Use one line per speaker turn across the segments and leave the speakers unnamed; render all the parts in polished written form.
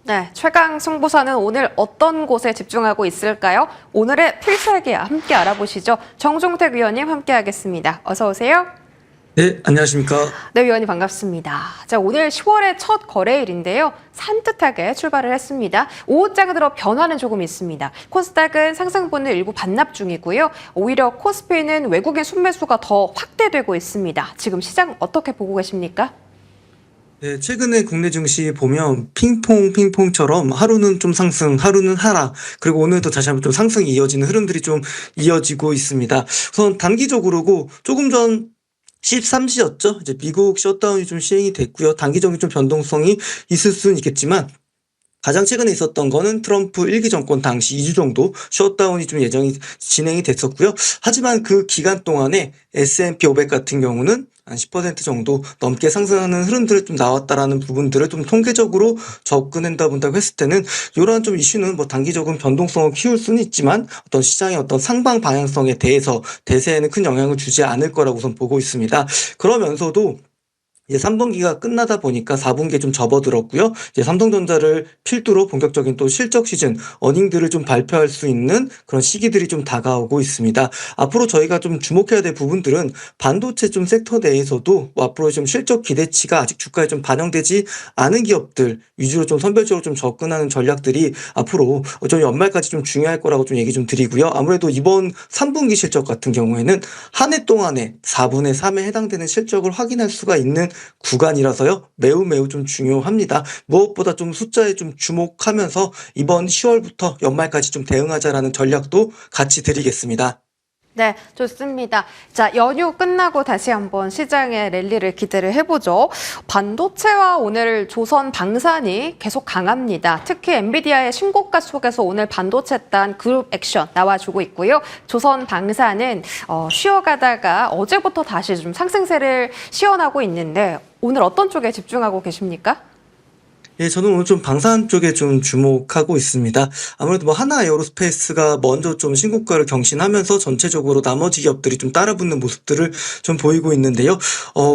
네, 최강 승부사는 오늘 어떤 곳에 집중하고 있을까요? 오늘의 필살기 함께 알아보시죠. 정종택 위원님 함께하겠습니다. 어서 오세요.
네, 안녕하십니까.
네, 위원님 반갑습니다. 자, 오늘 10월의 첫 거래일인데요. 산뜻하게 출발을 했습니다. 오후장 들어 변화는 조금 있습니다. 코스닥은 상승분을 일부 반납 중이고요. 오히려 코스피는 외국인 순매수가 더 확대되고 있습니다. 지금 시장 어떻게 보고 계십니까?
네, 최근에 국내 증시 보면 핑퐁처럼 하루는 좀 상승, 하루는 하락, 그리고 오늘도 다시 한번 좀 상승이 이어지는 흐름들이 좀 이어지고 있습니다. 우선 단기적으로고 조금 전 13시였죠. 이제 미국 셧다운이 좀 시행이 됐고요. 단기적인 좀 변동성이 있을 수는 있겠지만 가장 최근에 있었던 거는 트럼프 1기 정권 당시 2주 정도 셧다운이 좀 예정이 진행이 됐었고요. 하지만 그 기간 동안에 S&P 500 같은 경우는 한 10% 정도 넘게 상승하는 흐름들이 좀 나왔다라는 부분들을 좀 통계적으로 접근한다 본다고 했을 때는 이러한 좀 이슈는 뭐 단기적인 변동성을 키울 수는 있지만 어떤 시장의 어떤 상방 방향성에 대해서 대세에는 큰 영향을 주지 않을 거라고 우선 보고 있습니다. 그러면서도 이제 3분기가 끝나다 보니까 4분기에 좀 접어들었고요. 이제 삼성전자를 필두로 본격적인 또 실적 시즌, 어닝들을 좀 발표할 수 있는 그런 시기들이 좀 다가오고 있습니다. 앞으로 저희가 좀 주목해야 될 부분들은 반도체 좀 섹터 내에서도 앞으로 좀 실적 기대치가 아직 주가에 좀 반영되지 않은 기업들 위주로 좀 선별적으로 좀 접근하는 전략들이 앞으로 좀 연말까지 좀 중요할 거라고 좀 얘기 좀 드리고요. 아무래도 이번 3분기 실적 같은 경우에는 한 해 동안에 4분의 3에 해당되는 실적을 확인할 수가 있는 구간이라서요. 매우 좀 중요합니다. 무엇보다 좀 숫자에 좀 주목하면서 이번 10월부터 연말까지 좀 대응하자라는 전략도 같이 드리겠습니다.
네, 좋습니다. 자, 연휴 끝나고 다시 한번 시장의 랠리를 기대를 해보죠. 반도체와 오늘 조선 방산이 계속 강합니다. 특히 엔비디아의 신고가 속에서 오늘 반도체단 그룹 액션 나와주고 있고요. 조선 방산은 쉬어가다가 어제부터 다시 좀 상승세를 시현하고 있는데 오늘 어떤 쪽에 집중하고 계십니까?
예, 저는 오늘 좀 방산 쪽에 좀 주목하고 있습니다. 아무래도 뭐 하나 에어로스페이스가 먼저 좀 신고가를 경신하면서 전체적으로 나머지 기업들이 좀 따라붙는 모습들을 좀 보이고 있는데요.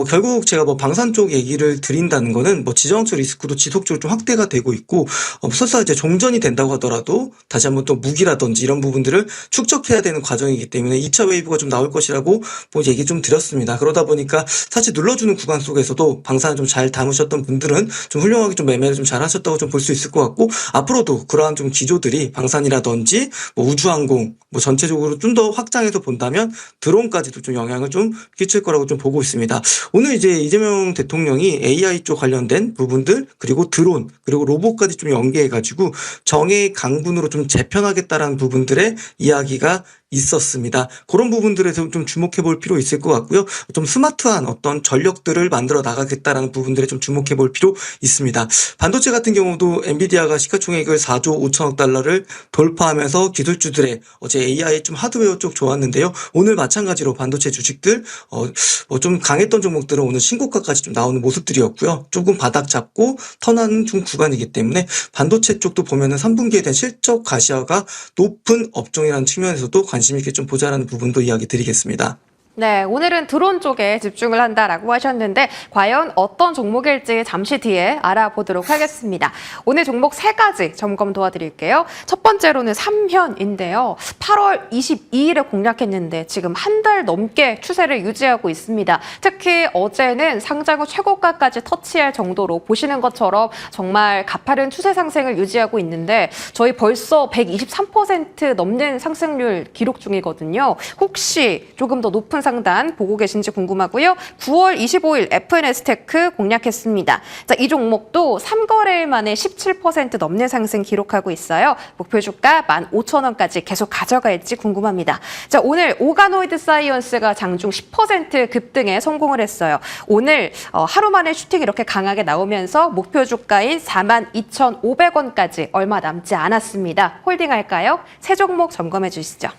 결국 제가 뭐 방산 쪽 얘기를 드린다는 거는 뭐 지정학적 리스크도 지속적으로 좀 확대가 되고 있고, 설사 이제 종전이 된다고 하더라도 다시 한번 또 무기라든지 이런 부분들을 축적해야 되는 과정이기 때문에 2차 웨이브가 좀 나올 것이라고 뭐 얘기 좀 드렸습니다. 그러다 보니까 사실 눌러주는 구간 속에서도 방산을 좀 잘 담으셨던 분들은 좀 훌륭하게 좀 매매를 좀 잘하셨다고 좀 볼 수 있을 것 같고, 앞으로도 그러한 좀 기조들이 방산이라든지 뭐 우주항공 뭐 전체적으로 좀 더 확장해서 본다면 드론까지도 좀 영향을 좀 끼칠 거라고 좀 보고 있습니다. 오늘 이제 이재명 대통령이 AI 쪽 관련된 부분들 그리고 드론 그리고 로봇까지 좀 연계해가지고 정의 강군으로 좀 재편하겠다라는 부분들의 이야기가 있었습니다. 그런 부분들에서 좀 주목해 볼 필요 있을 것 같고요. 좀 스마트한 어떤 전력들을 만들어 나가겠다라는 부분들에 좀 주목해 볼 필요 있습니다. 반도체 같은 경우도 엔비디아가 시가총액을 4조 5천억 달러를 돌파하면서 기술주들의 어제 AI 좀 하드웨어 쪽 좋았는데요. 오늘 마찬가지로 반도체 주식들 뭐 좀 강했던 종목들은 오늘 신고가까지 좀 나오는 모습들이었고요. 조금 바닥 잡고 턴하는 중 구간이기 때문에 반도체 쪽도 보면은 3분기에 대한 실적 가시화가 높은 업종이라는 측면에서도 관심 있게 좀 보자라는 부분도 이야기 드리겠습니다.
네, 오늘은 드론 쪽에 집중을 한다라고 하셨는데 과연 어떤 종목일지 잠시 뒤에 알아보도록 하겠습니다. 오늘 종목 3가지 점검 도와드릴게요. 첫 번째로는 삼현인데요. 8월 22일에 공략했는데 지금 한 달 넘게 추세를 유지하고 있습니다. 특히 어제는 상장 후 최고가까지 터치할 정도로 보시는 것처럼 정말 가파른 추세 상승을 유지하고 있는데 저희 벌써 123% 넘는 상승률 기록 중이거든요. 혹시 조금 더 높은 상단 보고 계신지 궁금하고요. 9월 25일 FNS테크 공략했습니다. 자, 이 종목도 3거래일 만에 17% 넘는 상승 기록하고 있어요. 목표 주가 15,000원까지 계속 가져갈지 궁금합니다. 자, 오늘 오가노이드 사이언스가 장중 10% 급등에 성공을 했어요. 오늘 하루 만에 슈팅이 이렇게 강하게 나오면서 목표 주가인 42,500원까지 얼마 남지 않았습니다. 홀딩할까요? 세 종목 점검해 주시죠.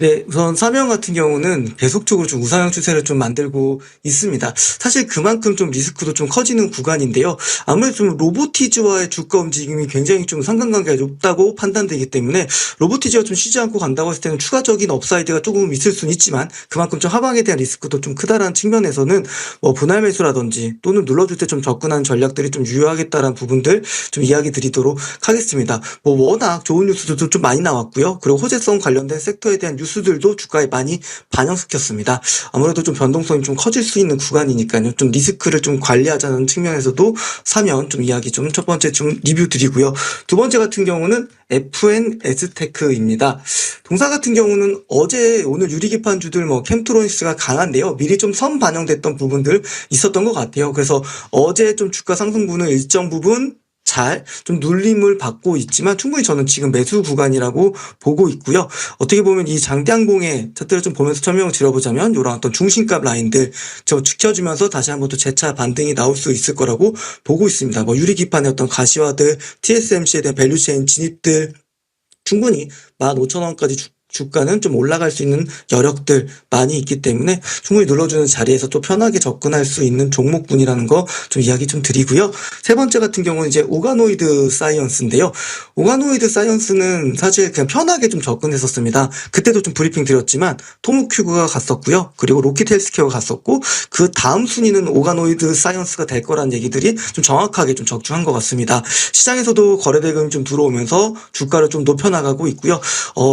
네, 우선 삼형 같은 경우는 계속적으로 좀 우상향 추세를 좀 만들고 있습니다. 사실 그만큼 좀 리스크도 좀 커지는 구간인데요. 아무래도 좀 로보티즈와의 주가 움직임이 굉장히 좀 상관관계가 높다고 판단되기 때문에 로보티즈가 좀 쉬지 않고 간다고 했을 때는 추가적인 업사이드가 조금 있을 수는 있지만 그만큼 좀 하방에 대한 리스크도 좀 크다라는 측면에서는 뭐 분할 매수라든지 또는 눌러줄 때 좀 접근하는 전략들이 좀 유효하겠다라는 부분들 좀 이야기 드리도록 하겠습니다. 뭐 워낙 좋은 뉴스들도 좀 많이 나왔고요. 그리고 호재성 관련된 섹터에 대한 뉴스들도 주가에 많이 반영시켰습니다. 아무래도 좀 변동성이 좀 커질 수 있는 구간이니까요. 좀 리스크를 좀 관리하자는 측면에서도 사면 좀 이야기 좀 첫 번째 좀 리뷰 드리고요. 두 번째 같은 경우는 FNS테크입니다. 동사 같은 경우는 어제 오늘 유리기판주들 뭐 캠트로닉스가 강한데요. 미리 좀 선 반영됐던 부분들 있었던 것 같아요. 그래서 어제 좀 주가 상승분은 일정 부분 잘 좀 눌림을 받고 있지만 충분히 저는 지금 매수 구간이라고 보고 있고요. 어떻게 보면 이 장대항공의 차트를 좀 보면서 설명을 드려보자면 이런 어떤 중심값 라인들 저 지켜주면서 다시 한번 또 재차 반등이 나올 수 있을 거라고 보고 있습니다. 뭐 유리기판의 어떤 가시화들, TSMC에 대한 밸류체인 진입들 충분히 15,000원까지 주가는 좀 올라갈 수 있는 여력들 많이 있기 때문에 충분히 눌러주는 자리에서 또 편하게 접근할 수 있는 종목군이라는 거 좀 이야기 좀 드리고요. 세 번째 같은 경우는 이제 오가노이드 사이언스인데요. 오가노이드 사이언스는 사실 그냥 편하게 좀 접근했었습니다. 그때도 좀 브리핑 드렸지만 토모큐브가 갔었고요. 그리고 로킷 헬스케어가 갔었고 그 다음 순위는 오가노이드 사이언스가 될 거라는 얘기들이 좀 정확하게 좀 적중한 것 같습니다. 시장에서도 거래대금이 좀 들어오면서 주가를 좀 높여나가고 있고요.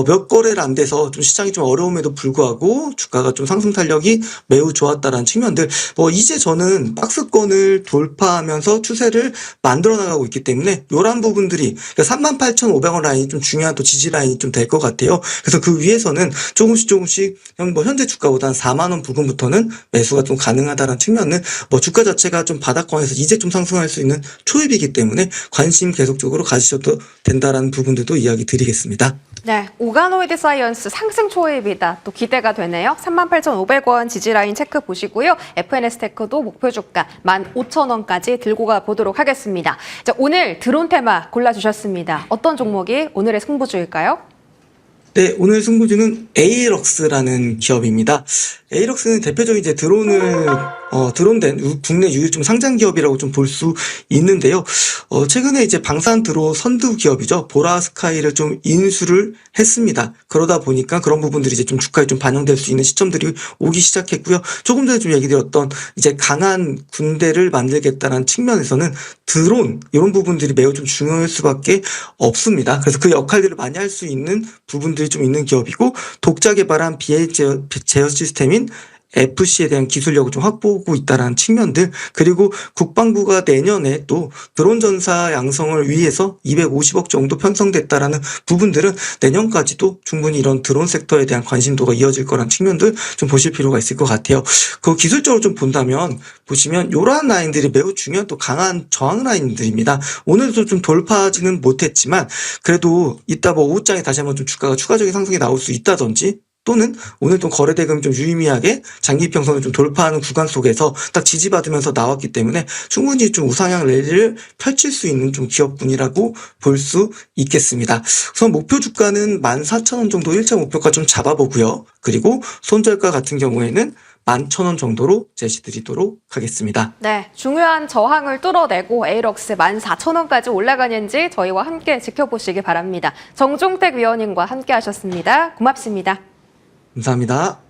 몇 거래를 안 돼서 좀 시장이 좀 어려움에도 불구하고 주가가 좀 상승 탄력이 매우 좋았다라는 측면들. 이제 저는 박스권을 돌파하면서 추세를 만들어 나가고 있기 때문에 이런 부분들이 그러니까 38,500원 라인이 좀 중요한 또 지지 라인이 좀 될 것 같아요. 그래서 그 위에서는 조금씩 현재 주가보다 4만 원 부근부터는 매수가 좀 가능하다는 측면은 주가 자체가 좀 바닥권에서 이제 좀 상승할 수 있는 초입이기 때문에 관심 계속적으로 가지셔도 된다라는 부분들도 이야기 드리겠습니다.
네, 오가노이드 사이언스 상승 초입이다. 또 기대가 되네요. 38,500원 지지라인 체크 보시고요. FNS테크도 목표 주가 15,000원까지 들고 가 보도록 하겠습니다. 자, 오늘 드론 테마 골라주셨습니다. 어떤 종목이 오늘의 승부주일까요?
네, 오늘 승부주는 에이럭스라는 기업입니다. 에이럭스는 대표적인 이제 드론된 국내 유일 좀 상장 기업이라고 좀 볼 수 있는데요. 최근에 이제 방산 드론 선두 기업이죠. 보라스카이를 좀 인수를 했습니다. 그러다 보니까 그런 부분들이 이제 좀 주가에 좀 반영될 수 있는 시점들이 오기 시작했고요. 조금 전에 좀 얘기 드렸던 이제 강한 군대를 만들겠다는 측면에서는 드론 이런 부분들이 매우 좀 중요할 수밖에 없습니다. 그래서 그 역할들을 많이 할 수 있는 부분들이 좀 있는 기업이고 독자 개발한 BA 제어 시스템인 FC에 대한 기술력을 좀 확보하고 있다는 측면들 그리고 국방부가 내년에 또 드론 전사 양성을 위해서 250억 정도 편성됐다라는 부분들은 내년까지도 충분히 이런 드론 섹터에 대한 관심도가 이어질 거란 측면들 좀 보실 필요가 있을 것 같아요. 그 기술적으로 좀 본다면 보시면 이러한 라인들이 매우 중요한 또 강한 저항 라인들입니다. 오늘도 좀 돌파하지는 못했지만 그래도 이따 오후장에 다시 한번 좀 주가가 추가적인 상승이 나올 수 있다든지 또는 오늘 또 거래대금 좀 유의미하게 장기평선을 좀 돌파하는 구간 속에서 딱 지지받으면서 나왔기 때문에 충분히 좀 우상향 랠리를 펼칠 수 있는 좀 기업군이라고 볼 수 있겠습니다. 우선 목표 주가는 14,000원 정도 1차 목표가 좀 잡아보고요. 그리고 손절가 같은 경우에는 11,000원 정도로 제시드리도록 하겠습니다.
네, 중요한 저항을 뚫어내고 에이럭스 14,000원까지 올라가는지 저희와 함께 지켜보시기 바랍니다. 정종택 위원님과 함께 하셨습니다. 고맙습니다.
감사합니다.